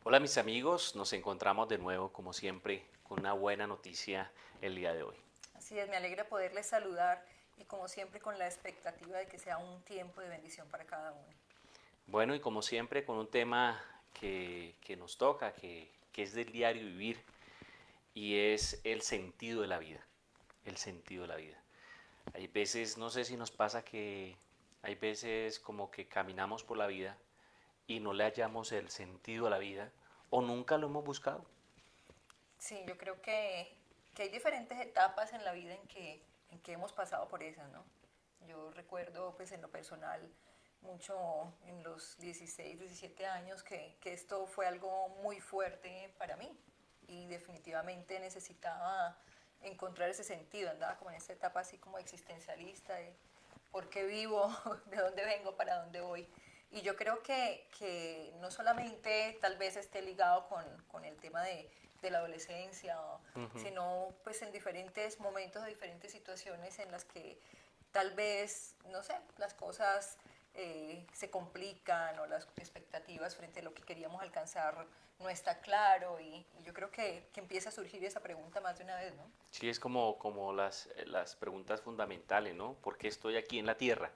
Hola mis amigos, nos encontramos de nuevo como siempre con una buena noticia el día de hoy. Así es, me alegra poderles saludar y como siempre con la expectativa de que sea un tiempo de bendición para cada uno. Bueno, y como siempre con un tema que nos toca, que es del diario vivir y es el sentido de la vida, el sentido de la vida. Hay veces, no sé si nos pasa que hay veces como que caminamos por la vida y no le hallamos el sentido a la vida o nunca lo hemos buscado. Sí, yo creo que hay diferentes etapas en la vida en que hemos pasado por esas, ¿no? Yo recuerdo pues en lo personal mucho en los 16, 17 años que esto fue algo muy fuerte para mí y definitivamente necesitaba encontrar ese sentido, andaba como en esta etapa así como existencialista de por qué vivo, de dónde vengo, para dónde voy. Y yo creo que no solamente tal vez esté ligado con el tema de la adolescencia, Ujú. sino pues en diferentes momentos, diferentes situaciones en las que tal vez, no sé, las cosas se complican o las expectativas frente a lo que queríamos alcanzar no está claro y yo creo que empieza a surgir esa pregunta más de una vez, ¿no? Sí, es como las preguntas fundamentales, ¿no? ¿Por qué estoy aquí en la Tierra?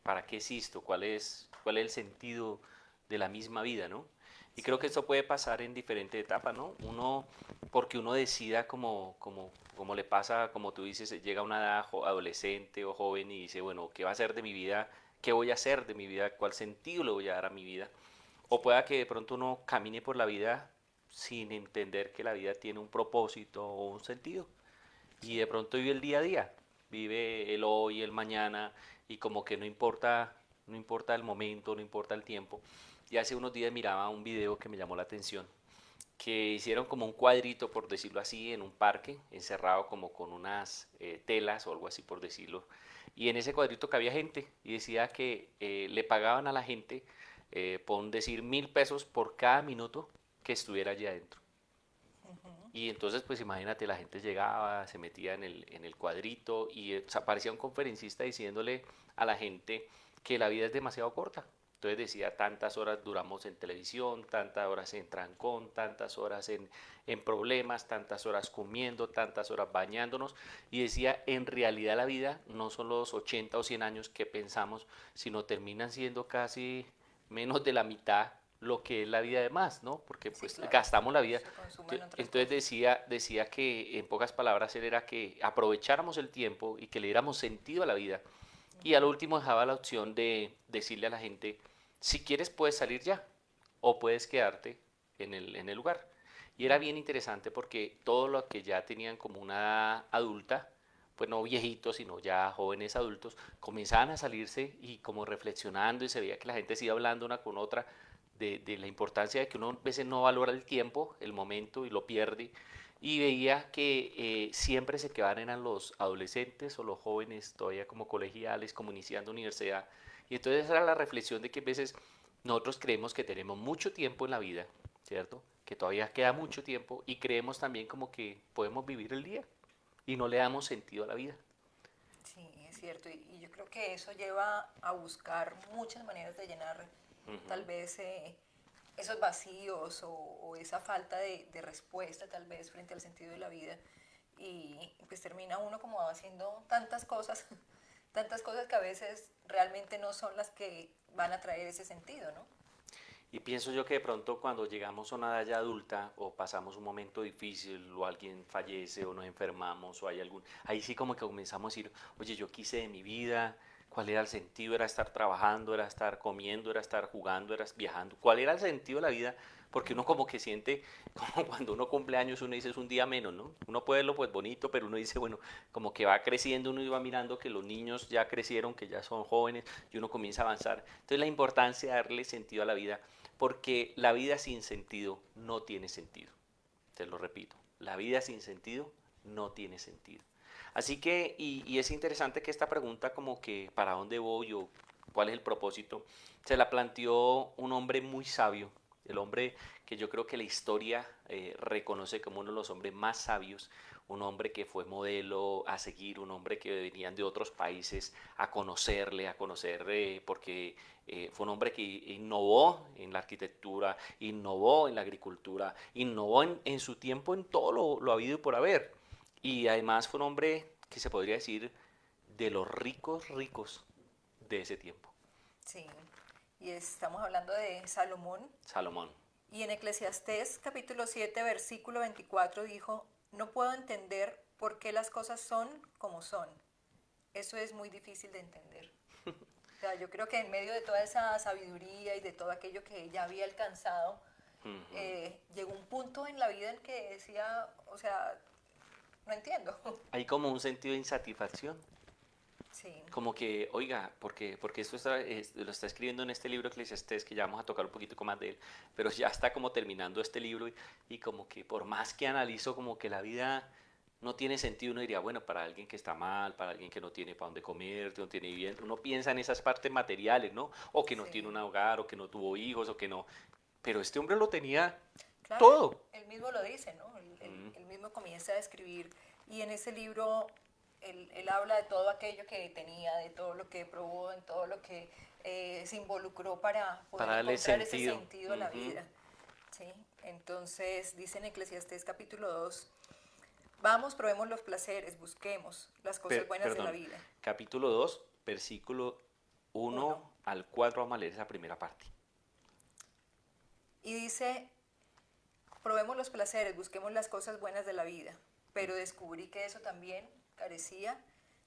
¿Para qué existo? ¿Cuál es el sentido de la misma vida, ¿no? Y Sí, creo que esto puede pasar en diferentes etapas, ¿no? Porque uno decida como le pasa, como tú dices, llega a una edad adolescente o joven y dice, bueno, ¿qué va a ser de mi vida? ¿Qué voy a hacer de mi vida? ¿Cuál sentido le voy a dar a mi vida? O sí, pueda que de pronto uno camine por la vida sin entender que la vida tiene un propósito o un sentido y sí. de pronto vive el día a día, vive el hoy, el mañana y como que no importa el momento, no importa el tiempo. Y hace unos días miraba un video que me llamó la atención, que hicieron como un cuadrito, por decirlo así, en un parque, encerrado como con unas telas o algo así, por decirlo. Y en ese cuadrito cabía gente y decía que le pagaban a la gente, por decir 1.000 pesos por cada minuto que estuviera allí adentro. Ujú. Y entonces, pues imagínate, la gente llegaba, se metía en el cuadrito y aparecía un conferencista diciéndole a la gente que la vida es demasiado corta. Entonces decía, tantas horas duramos en televisión, tantas horas en trancón, tantas horas en problemas, tantas horas comiendo, tantas horas bañándonos. Y decía, en realidad la vida no son los 80 o 100 años que pensamos, sino terminan siendo casi menos de la mitad lo que es la vida de más, ¿no? Porque Sí, pues claro. gastamos la vida. Se consumen otras Entonces cosas. decía que en pocas palabras él era que aprovecháramos el tiempo y que le diéramos sentido a la vida. Y al último dejaba la opción de decirle a la gente, si quieres puedes salir ya o puedes quedarte en el lugar. Y era bien interesante porque todos los que ya tenían como una edad adulta, pues no viejitos, sino ya jóvenes adultos, comenzaban a salirse y como reflexionando y se veía que la gente se iba hablando una con otra de la importancia de que uno a veces no valora el tiempo, el momento y lo pierde. Y veía que siempre se quedaban eran los adolescentes o los jóvenes todavía como colegiales, como iniciando universidad. Y entonces esa era la reflexión de que a veces nosotros creemos que tenemos mucho tiempo en la vida, ¿cierto? Que todavía queda mucho tiempo y creemos también como que podemos vivir el día y no le damos sentido a la vida. Sí, es cierto. Y yo creo que eso lleva a buscar muchas maneras de llenar tal Ujú. vez esos vacíos o esa falta de respuesta tal vez frente al sentido de la vida. Y pues termina uno como haciendo tantas cosas, tantas cosas que a veces realmente no son las que van a traer ese sentido, ¿no? Y pienso yo que de pronto cuando llegamos a una edad ya adulta o pasamos un momento difícil o alguien fallece o nos enfermamos o hay algún... Ahí sí como que comenzamos a decir, oye, yo quise de mi vida, cuál era el sentido, era estar trabajando, era estar comiendo, era estar jugando, era viajando, cuál era el sentido de la vida, porque uno como que siente, como cuando uno cumple años, uno dice es un día menos, ¿no? Uno puede verlo pues bonito, pero uno dice, bueno, como que va creciendo, uno iba mirando que los niños ya crecieron, que ya son jóvenes y uno comienza a avanzar. Entonces la importancia de darle sentido a la vida porque la vida sin sentido no tiene sentido. Te lo repito, la vida sin sentido no tiene sentido. Así que, y es interesante que esta pregunta como que para dónde voy o cuál es el propósito, se la planteó un hombre muy sabio, el hombre que yo creo que la historia reconoce como uno de los hombres más sabios, un hombre que fue modelo a seguir, un hombre que venían de otros países a conocerle, a conocer, porque fue un hombre que innovó en la arquitectura, innovó en la agricultura, innovó en su tiempo en todo lo habido y por haber. Y además fue un hombre que se podría decir de los ricos ricos de ese tiempo, Sí, y estamos hablando de Salomón. Salomón. Y en Eclesiastés capítulo 7 versículo 24 dijo, no puedo entender por qué las cosas son como son. Eso es muy difícil de entender. O sea, yo creo que en medio de toda esa sabiduría y de todo aquello que ya había alcanzado, llegó un punto en la vida en que decía, o sea, no entiendo. Hay como un sentido de insatisfacción. Sí, Como que, oiga, porque esto lo está escribiendo en este libro Eclesiastés, que ya vamos a tocar un poquito más de él, pero ya está como terminando este libro y como que por más que analizo como que la vida no tiene sentido, uno diría, bueno, para alguien que está mal, para alguien que no tiene para dónde comer, que no tiene vivienda, uno piensa en esas partes materiales, ¿no? O que no tiene sí. un hogar, o que no tuvo hijos, o que no, pero este hombre lo tenía Claro, todo. él mismo lo dice, ¿no? Mm, Él mismo comienza a escribir y en ese libro él habla de todo aquello que tenía, de todo lo que probó, en todo lo que se involucró para poder para darle encontrar ese sentido. sentido a la Ujú. vida. ¿Sí? Entonces dice en Eclesiastés capítulo 2, vamos, probemos los placeres, busquemos las cosas buenas de la Perdón, vida. capítulo 2 versículo Uno. 1 al 4 vamos a leer esa primera parte. Y dice, probemos los placeres, busquemos las cosas buenas de la vida, pero descubrí que eso también carecía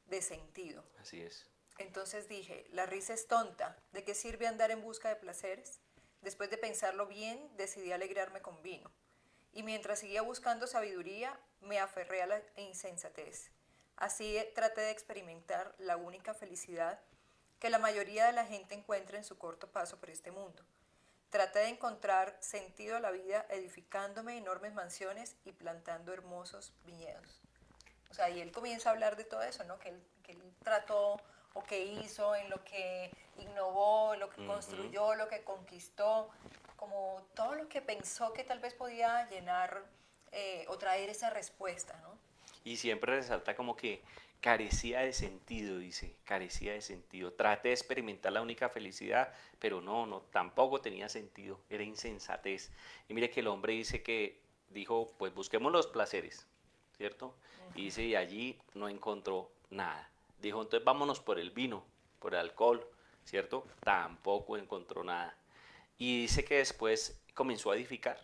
de sentido. Así es. Entonces dije, la risa es tonta, ¿de qué sirve andar en busca de placeres? Después de pensarlo bien, decidí alegrarme con vino. Y mientras seguía buscando sabiduría, me aferré a la insensatez. Así traté de experimentar la única felicidad que la mayoría de la gente encuentra en su corto paso por este mundo. Traté de encontrar sentido a la vida edificándome enormes mansiones y plantando hermosos viñedos. O sea, y él comienza a hablar de todo eso, ¿no? Que él trató o que hizo, en lo que innovó, en lo que Ujú. construyó, lo que conquistó, como todo lo que pensó que tal vez podía llenar o traer esa respuesta, ¿no? Y siempre resalta como que carecía de sentido, dice, carecía de sentido. Traté de experimentar la única felicidad, pero no, tampoco tenía sentido, era insensatez. Y mire que el hombre dice que dijo, pues busquemos los placeres, ¿cierto? Y dice, y allí no encontró nada. Dijo, entonces vámonos por el vino, por el alcohol, ¿cierto? Tampoco encontró nada. Y dice que después comenzó a edificar,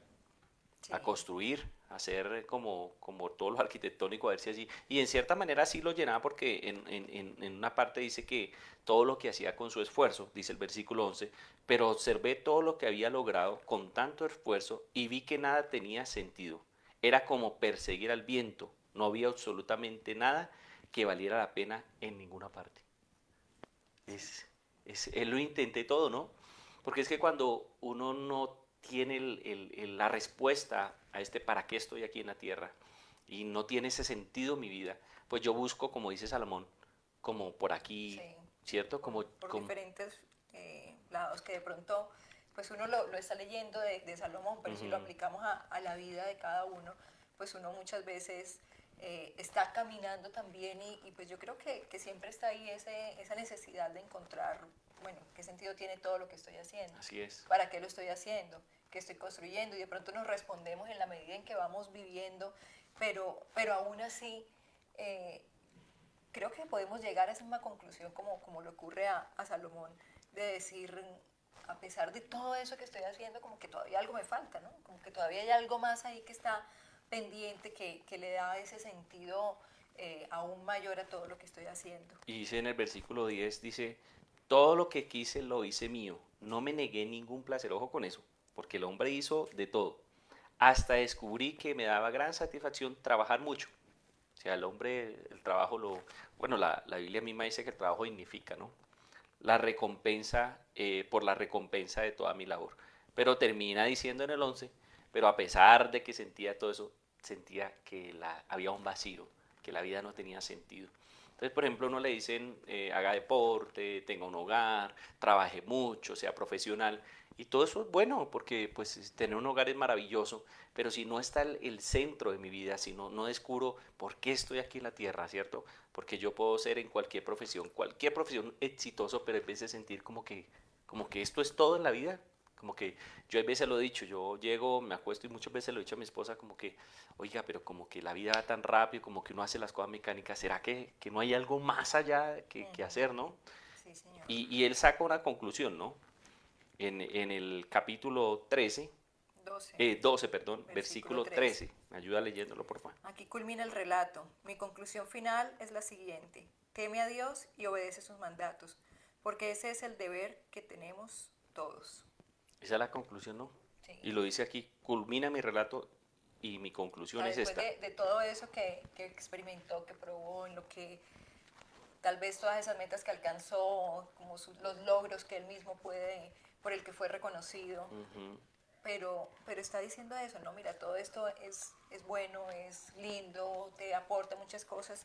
a Sí, construir, a hacer como todo lo arquitectónico, a ver si así. Y en cierta manera sí lo llenaba porque en una parte dice que todo lo que hacía con su esfuerzo, dice el versículo 11, pero observé todo lo que había logrado con tanto esfuerzo y vi que nada tenía sentido. Era como perseguir al viento, no había absolutamente nada que valiera la pena en ninguna parte. sí, Él lo intenté todo, ¿no? Porque es que cuando uno no tiene la respuesta a este para qué estoy aquí en la tierra y no tiene ese sentido mi vida, pues yo busco, como dice Salomón, como por aquí, sí, ¿cierto? por diferentes lados que de pronto pues uno lo está leyendo de Salomón, pero si lo Ujú, aplicamos a la vida de cada uno, pues uno muchas veces está caminando también y pues yo creo que siempre está ahí esa necesidad de encontrar, bueno, qué sentido tiene todo lo que estoy haciendo, así es. para qué lo estoy haciendo, qué estoy construyendo y de pronto nos respondemos en la medida en que vamos viviendo, pero aún así eh, creo que podemos llegar a esa misma conclusión como le ocurre a Salomón, de decir, a pesar de todo eso que estoy haciendo, como que todavía algo me falta, ¿no? Como que todavía hay algo más ahí que está pendiente, que le da ese sentido aún mayor a todo lo que estoy haciendo. Y dice en el versículo 10, dice, todo lo que quise lo hice mío, no me negué ningún placer, ojo con eso, porque el hombre hizo de todo. Hasta descubrí que me daba gran satisfacción trabajar mucho. O sea, el hombre, el trabajo bueno, la Biblia misma dice que el trabajo dignifica, ¿no? La recompensa, por la recompensa de toda mi labor. Pero termina diciendo en el 11, pero a pesar de que sentía todo eso, sentía que había un vacío, que la vida no tenía sentido. Entonces, por ejemplo, uno le dicen, haga deporte, tenga un hogar, trabaje mucho, sea profesional. Y todo eso es bueno, porque pues tener un hogar es maravilloso, pero si no está el centro de mi vida, si no descubro por qué estoy aquí en la tierra, ¿cierto? Porque yo puedo ser en cualquier profesión exitoso, pero en vez de sentir como que esto es todo en la vida, como que yo a veces lo he dicho, yo llego, me acuesto y muchas veces lo he dicho a mi esposa, como que, oiga, pero como que la vida va tan rápido, como que uno hace las cosas mecánicas, ¿será que no hay algo más allá que Ujú. hacer, no? Sí, señor. Y él saca una conclusión, ¿no? En el capítulo 13, 12, 12, perdón, versículo versículo 13. 13. Me ayuda leyéndolo, por favor. Aquí culmina el relato. Mi conclusión final es la siguiente. Teme a Dios y obedece sus mandatos, porque ese es el deber que tenemos todos. Esa es la conclusión, ¿no? Sí. Y lo dice aquí, culmina mi relato y mi O conclusión sea, es después esta. de todo eso que experimentó, que probó, en lo que tal vez todas esas metas que alcanzó, como los logros que él mismo puede, por el que fue reconocido, Ujú. pero está diciendo eso, ¿no? Mira, todo esto es bueno, es lindo, te aporta muchas cosas,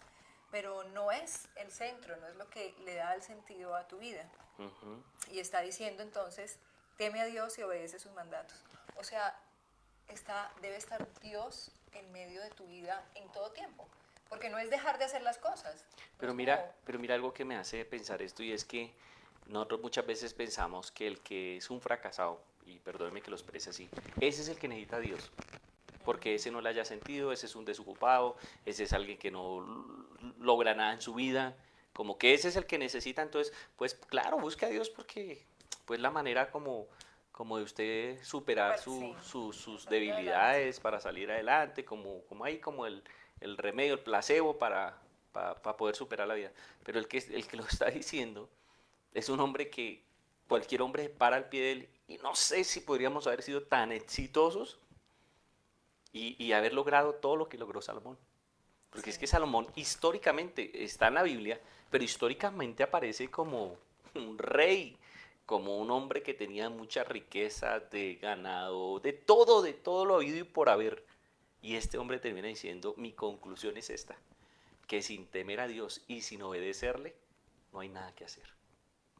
pero no es el centro, no es lo que le da el sentido a tu vida. Ujú. Y está diciendo entonces, teme a Dios y obedece sus mandatos. O sea, debe estar Dios en medio de tu vida en todo tiempo, porque no es dejar de hacer las cosas, no es como, Pero mira algo que me hace pensar esto y es que nosotros muchas veces pensamos que el que es un fracasado, y perdóneme que lo exprese así, ese es el que necesita a Dios, porque ese no le haya sentido, ese es un desocupado, ese es alguien que no logra nada en su vida, como que ese es el que necesita, entonces, pues claro, busque a Dios porque pues la manera como de usted superar sí, para sus salir adelante. debilidades para salir adelante, como ahí, como el remedio, el placebo para poder superar la vida. Pero el que lo está diciendo es un hombre que cualquier hombre se para al pie de él y no sé si podríamos haber sido tan exitosos y haber logrado todo lo que logró Salomón. Porque Sí, es que Salomón históricamente está en la Biblia, pero históricamente aparece como un rey, como un hombre que tenía mucha riqueza de ganado, de todo lo habido y por haber. Y este hombre termina diciendo, mi conclusión es esta, que sin temer a Dios y sin obedecerle, no hay nada que hacer.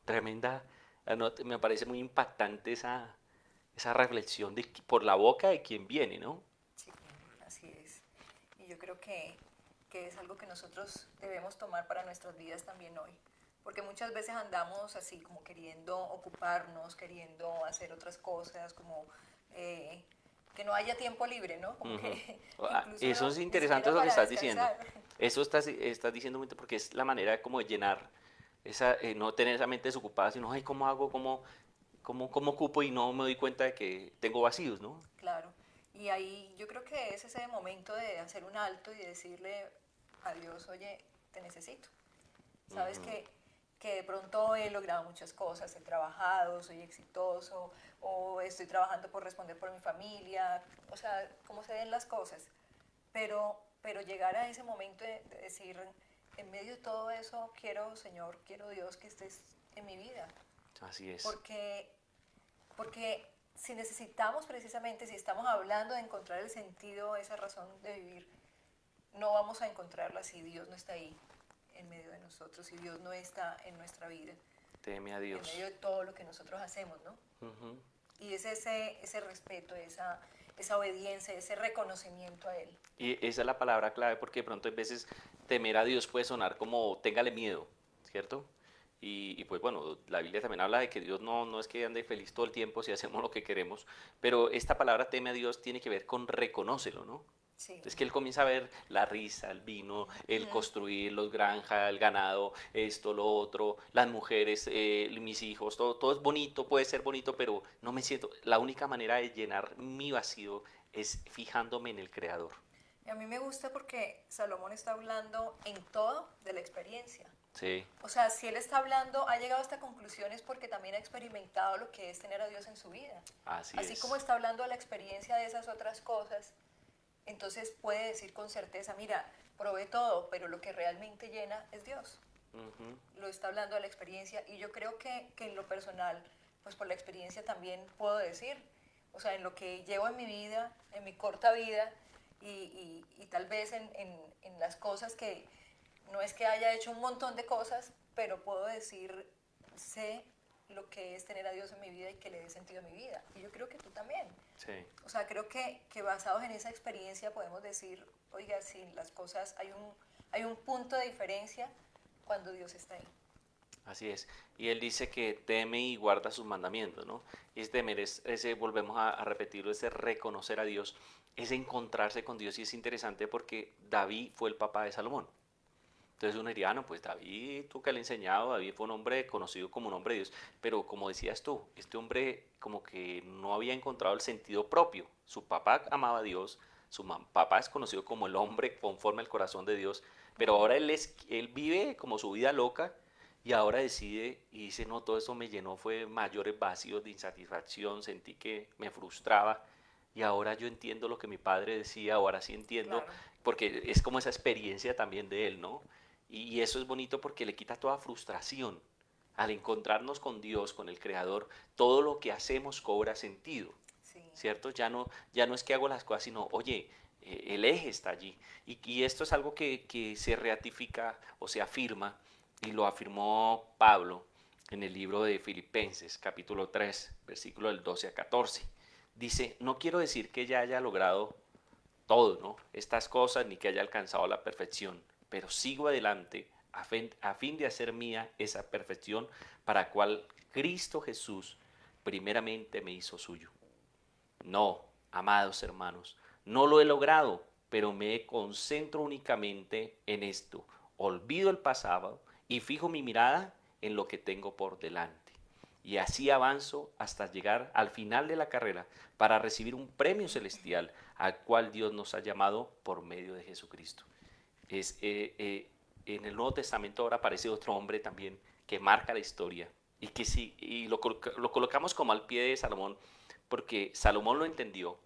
Tremenda, no, me parece muy impactante esa reflexión por la boca de quien viene, ¿no? sí, así es. Y yo creo que es algo que nosotros debemos tomar para nuestras vidas también hoy. Porque muchas veces andamos así como queriendo ocuparnos, queriendo hacer otras cosas, como eh, que no haya tiempo libre, ¿no? Como Ujú. que Ah, incluso eso no, es ni interesante siquiera eso que para estás diciendo. descansar. Eso estás diciendo porque es la manera como de llenar no tener esa mente desocupada, sino, ay, ¿cómo hago? ¿Cómo ocupo? Y no me doy cuenta de que tengo vacíos, ¿no? Claro. Y ahí yo creo que es ese momento de hacer un alto y decirle a Dios, oye, te necesito. Sabes Ujú. que de pronto he logrado muchas cosas, he trabajado, soy exitoso, o estoy trabajando por responder por mi familia, o sea, cómo se den las cosas. Pero llegar a ese momento de decir, en medio de todo eso, quiero, Señor, quiero Dios que estés en mi vida. Así es. Porque, porque si necesitamos precisamente, si estamos hablando de encontrar el sentido, esa razón de vivir, no vamos a encontrarla si Dios no está ahí en medio de nosotros, si Dios no está en nuestra vida, Teme a en medio Dios. de todo lo que nosotros hacemos, ¿no? Ujú. Y es ese respeto, esa obediencia, ese reconocimiento a Él. Y esa es la palabra clave porque de pronto a veces temer a Dios puede sonar como téngale miedo, ¿cierto? Y pues bueno, la Biblia también habla de que Dios no es que ande feliz todo el tiempo si hacemos lo que queremos, pero esta palabra teme a Dios tiene que ver con reconócelo, ¿no? Sí. Es que él comienza a ver la risa, el vino, el construir los granjas, el ganado, esto, lo otro, las mujeres, mis hijos, todo es bonito, puede ser bonito, pero no me siento. La única manera de llenar mi vacío es fijándome en el Creador. Y a mí me gusta porque Salomón está hablando en todo de la experiencia. Sí, O sea, si él está hablando, ha llegado a esta conclusión es porque también ha experimentado lo que es tener a Dios en su vida. así Así como es. está hablando de la experiencia de esas otras cosas, entonces puede decir con certeza, mira, probé todo, pero lo que realmente llena es Dios. Ujú. Lo está hablando de la experiencia y yo creo que en lo personal, pues por la experiencia también puedo decir, o sea, en lo que llevo en mi vida, en mi corta vida y tal vez en las cosas que No es que haya hecho un montón de cosas, pero puedo decir, sé lo que es tener a Dios en mi vida y que le dé sentido a mi vida. Y yo creo que tú también. Sí. O sea, creo que basados en esa experiencia podemos decir, oiga, sí, las cosas, hay un punto de diferencia cuando Dios está ahí. Así es. Y él dice que teme y guarda sus mandamientos, ¿no? Y ese temer es ese, volvemos a repetirlo, ese reconocer a Dios, es encontrarse con Dios. Y es interesante porque David fue el papá de Salomón. Entonces uno diría, no, pues David, tú que le has enseñado, David fue un hombre conocido como un hombre de Dios. Pero como decías tú, este hombre como que no había encontrado el sentido propio. Su papá amaba a Dios, papá es conocido como el hombre conforme al corazón de Dios, pero ahora él vive como su vida loca y ahora decide y dice, no, todo eso me llenó, fue mayores vacíos de insatisfacción, sentí que me frustraba y ahora yo entiendo lo que mi padre decía, ahora sí entiendo, Claro. porque es como esa experiencia también de él, ¿no? Y eso es bonito porque le quita toda frustración. Al encontrarnos con Dios, con el Creador, todo lo que hacemos cobra sentido, Sí. ¿cierto? Ya no es que hago las cosas, sino, oye, el eje está allí. Y esto es algo que se ratifica o se afirma, y lo afirmó Pablo en el libro de Filipenses, capítulo 3, versículo del 12 a 14. Dice, no quiero decir que ya haya logrado todo, ¿no? Estas cosas ni que haya alcanzado la perfección, pero sigo adelante a fin de hacer mía esa perfección para cual Cristo Jesús primeramente me hizo suyo. No, amados hermanos, no lo he logrado, pero me concentro únicamente en esto. Olvido el pasado y fijo mi mirada en lo que tengo por delante. Y así avanzo hasta llegar al final de la carrera para recibir un premio celestial al cual Dios nos ha llamado por medio de Jesucristo. Es, en el Nuevo Testamento ahora aparece otro hombre también que marca la historia y que sí, y lo colocamos como al pie de Salomón porque Salomón lo entendió,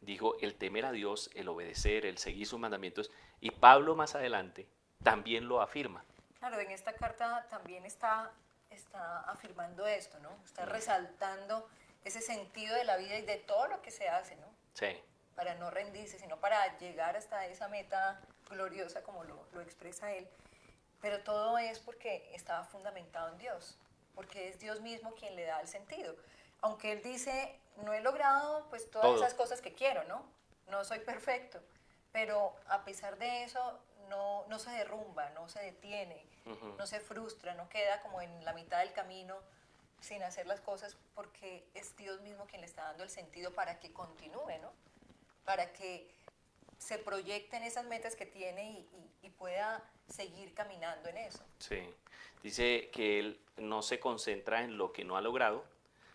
dijo el temer a Dios, el obedecer, el seguir sus mandamientos, y Pablo más adelante también lo afirma. Claro, en esta carta también está afirmando esto, ¿no? Está Mm, resaltando ese sentido de la vida y de todo lo que se hace, ¿no? sí, Para no rendirse, sino para llegar hasta esa meta gloriosa como lo expresa él. Pero todo es porque estaba fundamentado en Dios, porque es Dios mismo quien le da el sentido. Aunque él dice, no he logrado pues todas esas todo. cosas que quiero, ¿no? No soy perfecto, pero a pesar de eso no se derrumba, no se detiene, Ujú. no se frustra, no queda como en la mitad del camino sin hacer las cosas porque es Dios mismo quien le está dando el sentido para que continúe, ¿no? Para que se proyecte en esas metas que tiene y pueda seguir caminando en eso. Sí, dice que él no se concentra en lo que no ha logrado,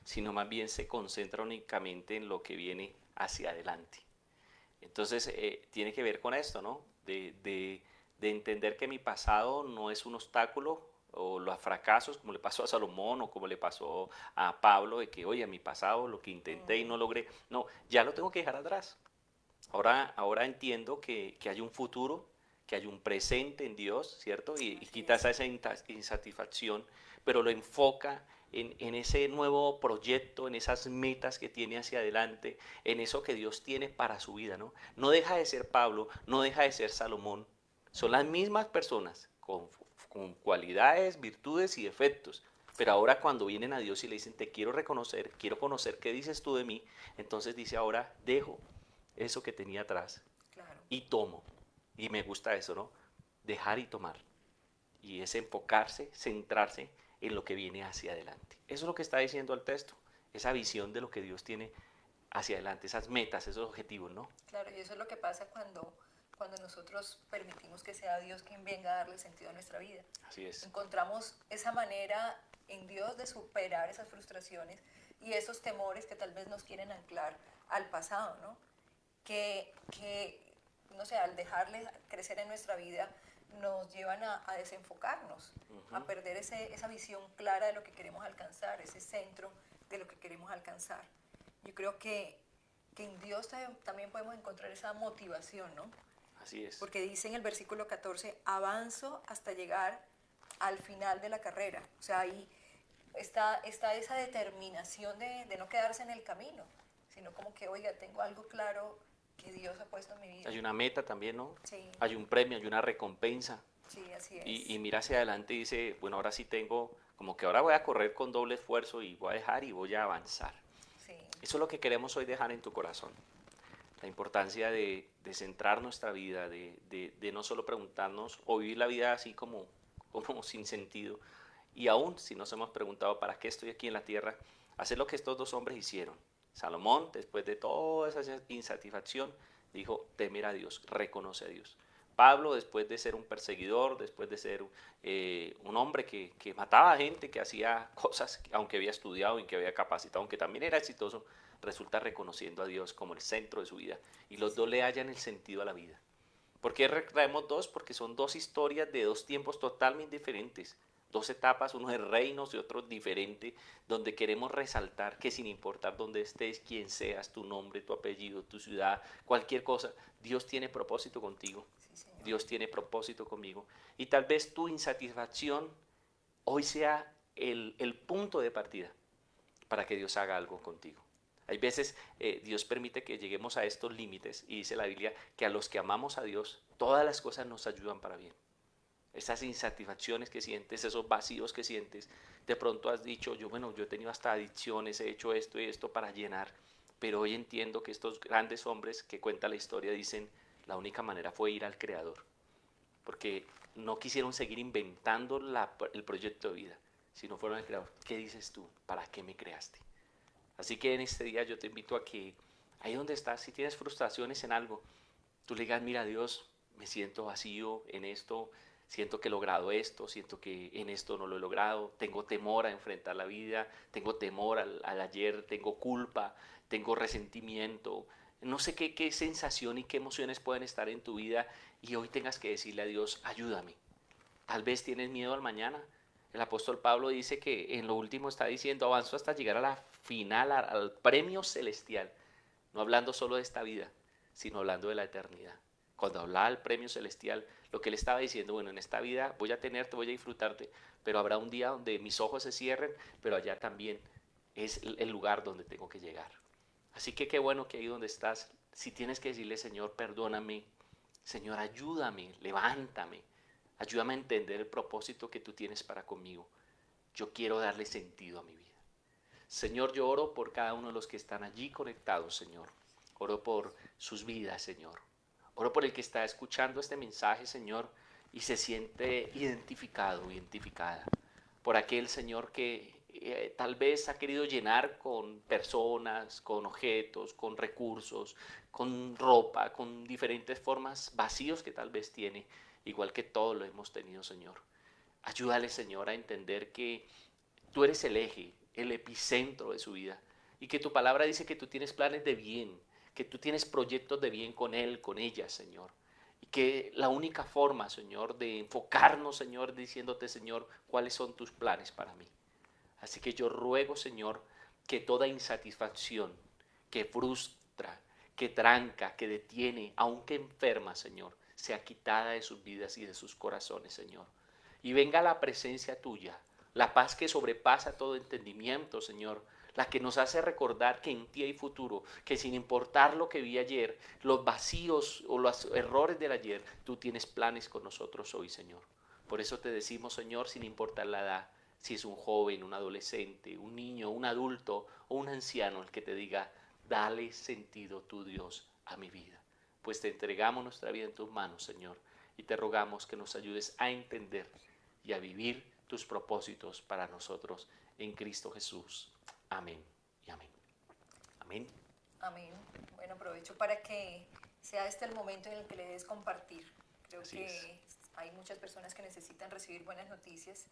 sino más bien se concentra únicamente en lo que viene hacia adelante. Entonces, tiene que ver con esto, ¿no? De entender que mi pasado no es un obstáculo o los fracasos, como le pasó a Salomón o como le pasó a Pablo, de que, oye, mi pasado, lo que intenté y no logré, no, ya lo tengo que dejar atrás. Ahora entiendo que hay un futuro, que hay un presente en Dios, ¿cierto? Y Así quita es. esa insatisfacción, pero lo enfoca en ese nuevo proyecto, en esas metas que tiene hacia adelante, en eso que Dios tiene para su vida, ¿no? No deja de ser Pablo, no deja de ser Salomón. Son las mismas personas con cualidades, virtudes y defectos. Pero ahora cuando vienen a Dios y le dicen, te quiero reconocer, quiero conocer qué dices tú de mí, entonces dice, ahora dejo eso que tenía atrás Claro. y tomo. Y me gusta eso, ¿no? Dejar y tomar. Y es enfocarse, centrarse en lo que viene hacia adelante. Eso es lo que está diciendo el texto. Esa visión de lo que Dios tiene hacia adelante, esas metas, esos objetivos, ¿no? Claro, y eso es lo que pasa cuando nosotros permitimos que sea Dios quien venga a darle sentido a nuestra vida. Así es. Encontramos esa manera en Dios de superar esas frustraciones y esos temores que tal vez nos quieren anclar al pasado, ¿no? Que no sé, al dejarles crecer en nuestra vida, nos llevan a desenfocarnos, a perder esa visión clara de lo que queremos alcanzar, ese centro de lo que queremos alcanzar. Yo creo que en Dios también podemos encontrar esa motivación, ¿no? Así es. Porque dice en el versículo 14, avanzo hasta llegar al final de la carrera. O sea, ahí está esa determinación de no quedarse en el camino, sino como que, oiga, tengo algo claro que Dios ha puesto en mi vida. Hay una meta también, ¿no? Sí, Hay un premio, hay una recompensa. Sí, así Y es. mira hacia adelante y dice, bueno, ahora sí tengo, como que ahora voy a correr con doble esfuerzo y voy a dejar y voy a avanzar. Sí, Eso es lo que queremos hoy dejar en tu corazón. La importancia de centrar nuestra vida, de no solo preguntarnos o vivir la vida así como sin sentido. Y aún si nos hemos preguntado para qué estoy aquí en la tierra, hacer lo que estos dos hombres hicieron. Salomón, después de toda esa insatisfacción, dijo, temer a Dios, reconoce a Dios. Pablo, después de ser un perseguidor, después de ser un hombre que mataba a gente, que hacía cosas, aunque había estudiado y que había capacitado, aunque también era exitoso, resulta reconociendo a Dios como el centro de su vida. Y sí, los dos le señor. hallan el sentido a la vida. ¿Por qué traemos dos? Porque son dos historias de dos tiempos totalmente diferentes. Dos etapas, uno de reinos y otro diferente, donde queremos resaltar que sin importar dónde estés, quién seas, tu nombre, tu apellido, tu ciudad, cualquier cosa, Dios tiene propósito contigo. Sí, señor. Dios tiene propósito conmigo. Y tal vez tu insatisfacción hoy sea el punto de partida para que Dios haga algo contigo. Hay veces Dios permite que lleguemos a estos límites y dice la Biblia que a los que amamos a Dios, todas las cosas nos ayudan para bien. Esas insatisfacciones que sientes, esos vacíos que sientes, de pronto has dicho, yo he tenido hasta adicciones, he hecho esto y esto para llenar, pero hoy entiendo que estos grandes hombres que cuenta la historia dicen, la única manera fue ir al Creador, porque no quisieron seguir inventando el proyecto de vida, sino fueron al Creador. ¿Qué dices tú? ¿Para qué me creaste? Así que en este día yo te invito a que ahí donde estás, si tienes frustraciones en algo, tú le digas, mira Dios, me siento vacío en esto, siento que he logrado esto, siento que en esto no lo he logrado, tengo temor a enfrentar la vida, tengo temor al ayer, tengo culpa, tengo resentimiento, no sé qué sensación y qué emociones pueden estar en tu vida y hoy tengas que decirle a Dios, ayúdame. Tal vez tienes miedo al mañana. El apóstol Pablo dice que en lo último está diciendo, avanzo hasta llegar a la final, al premio celestial, no hablando solo de esta vida, sino hablando de la eternidad. Cuando hablaba del premio celestial, lo que él estaba diciendo, bueno, en esta vida voy a tenerte, voy a disfrutarte, pero habrá un día donde mis ojos se cierren, pero allá también es el lugar donde tengo que llegar. Así que qué bueno que ahí donde estás, si tienes que decirle, Señor, perdóname, Señor, ayúdame, levántame, ayúdame a entender el propósito que tú tienes para conmigo. Yo quiero darle sentido a mi vida. Señor, yo oro por cada uno de los que están allí conectados, Señor. Oro por sus vidas, Señor. Oro por el que está escuchando este mensaje, Señor, y se siente identificado, identificada. Por aquel, Señor, que tal vez ha querido llenar con personas, con objetos, con recursos, con ropa, con diferentes formas, vacíos que tal vez tiene, igual que todos lo hemos tenido, Señor. Ayúdale, Señor, a entender que tú eres el eje, el epicentro de su vida. Y que tu palabra dice que tú tienes planes de bien, que tú tienes proyectos de bien con él, con ella, Señor. Y que la única forma, Señor, de enfocarnos, Señor, diciéndote, Señor, cuáles son tus planes para mí. Así que yo ruego, Señor, que toda insatisfacción que frustra, que tranca, que detiene, aunque enferma, Señor, sea quitada de sus vidas y de sus corazones, Señor. Y venga la presencia tuya, la paz que sobrepasa todo entendimiento, Señor, la que nos hace recordar que en ti hay futuro, que sin importar lo que vi ayer, los vacíos o los errores del ayer, tú tienes planes con nosotros hoy, Señor. Por eso te decimos, Señor, sin importar la edad, si es un joven, un adolescente, un niño, un adulto o un anciano el que te diga, dale sentido tu Dios a mi vida. Pues te entregamos nuestra vida en tus manos, Señor, y te rogamos que nos ayudes a entender y a vivir tus propósitos para nosotros en Cristo Jesús. Amén y amén. Amén. Amén. Bueno, aprovecho para que sea este el momento en el que le des compartir. Creo Así es. que hay muchas personas que necesitan recibir buenas noticias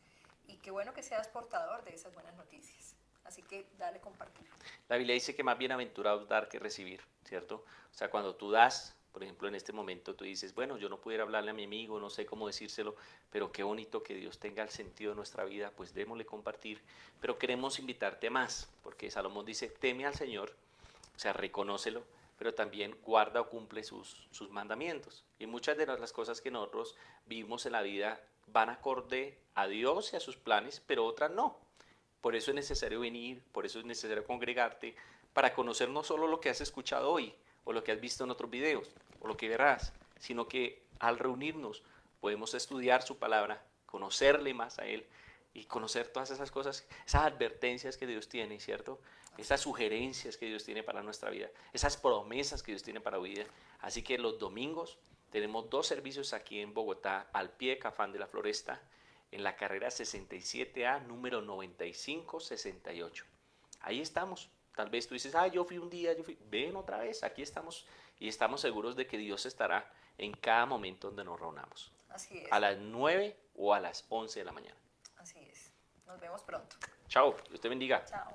y qué bueno que seas portador de esas buenas noticias. Así que dale compartir. La Biblia dice que más bienaventurados dar que recibir, ¿cierto? O sea, cuando tú das, por ejemplo, en este momento tú dices, bueno, yo no pudiera hablarle a mi amigo, no sé cómo decírselo, pero qué bonito que Dios tenga el sentido de nuestra vida, pues démosle compartir. Pero queremos invitarte más, porque Salomón dice, teme al Señor, o sea, reconócelo, pero también guarda o cumple sus mandamientos. Y muchas de las cosas que nosotros vivimos en la vida van acorde a Dios y a sus planes, pero otras no. Por eso es necesario venir, por eso es necesario congregarte, para conocer no solo lo que has escuchado hoy, o lo que has visto en otros videos, o lo que verás, sino que al reunirnos podemos estudiar su palabra, conocerle más a Él y conocer todas esas cosas, esas advertencias que Dios tiene, ¿cierto? Esas sugerencias que Dios tiene para nuestra vida, esas promesas que Dios tiene para la vida. Así que los domingos tenemos 2 servicios aquí en Bogotá, al pie de Cafán de la Floresta, en la carrera 67A, número 9568. Ahí estamos. Tal vez tú dices, yo fui un día, ven otra vez, aquí estamos y estamos seguros de que Dios estará en cada momento donde nos reunamos. Así es. A las 9 o a las 11 de la mañana. Así es. Nos vemos pronto. Chao, Dios te bendiga. Chao.